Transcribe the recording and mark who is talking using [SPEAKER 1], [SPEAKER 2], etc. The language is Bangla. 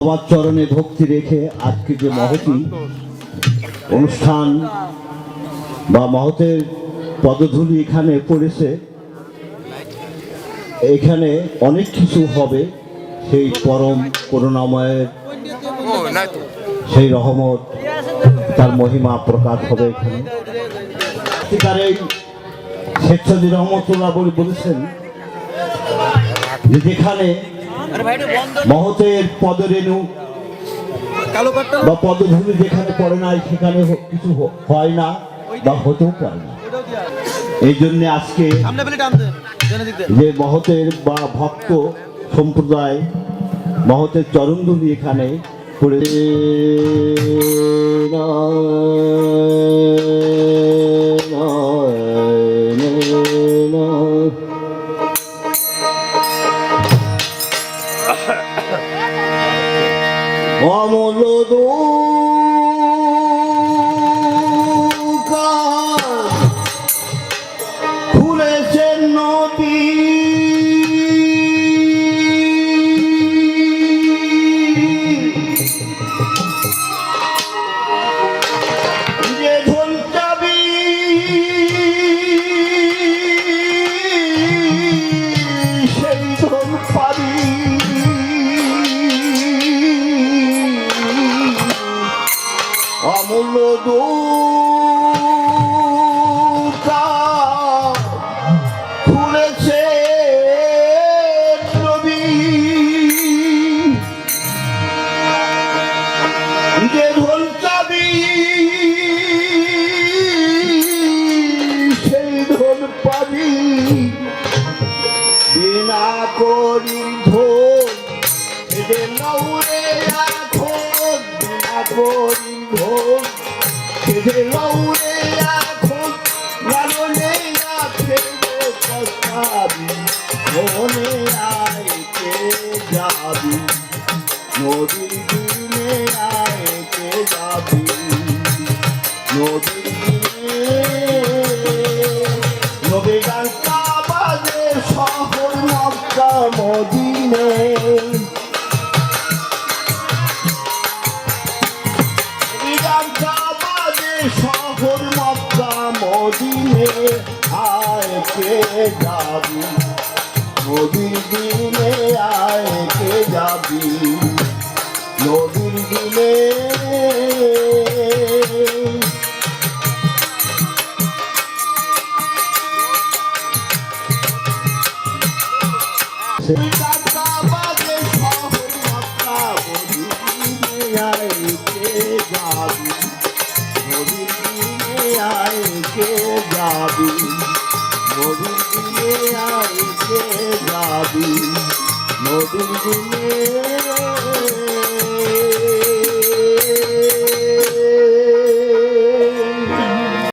[SPEAKER 1] বাবার চরণে ভক্তি রেখে আজকে যে মহতি অনুষ্ঠান বা মহতের পদধূলি এখানে পড়েছে, এখানে অনেক কিছু হবে। সেই পরম করুণাময়ের সেই রহমত, তার মহিমা প্রকাশ হবে এখানে। এই শেখ সজি রহমতুল্লাহ বলেছেন যে যেখানে মহতের পদরেণু বা পদধূলি যেখানে পড়ে নাই সেখানে কিছু হয় না বা হতেও পারে না। এই জন্য আজকে যে মহতের বা ভক্ত সম্প্রদায় মহতের চরণধূলি এখানে পড়ে অমূল্য খুলেছেন নদী, যে ধন চাবি সেই ধন পাবি। অমূল্য দুর্গা খুলেছে নবী, যে ধন চাবি সেই ধন পাবি। বিনা করি ধন এদের লৌরে এখন, বিনা করি ধন এদের লৌরে এখন, লালনে আছে পস্তাবি, মনে আইতে যাবি, নদীর দিনে আইতে যাবি, নদীর দিনে। নবী গানটা বাজে শহর মক্কা মদিনে, শহর মক্কা মদিনে আয়কে যাবি, নদীর দিনে আয়কে যাবি, নদীর দিনে। শহর মক্কা মদিনে আয়কে যাবি, নদীর দিনে আয়কে যাবি, নদীর দিনে আয়কে যাবি, নদীর দিনে।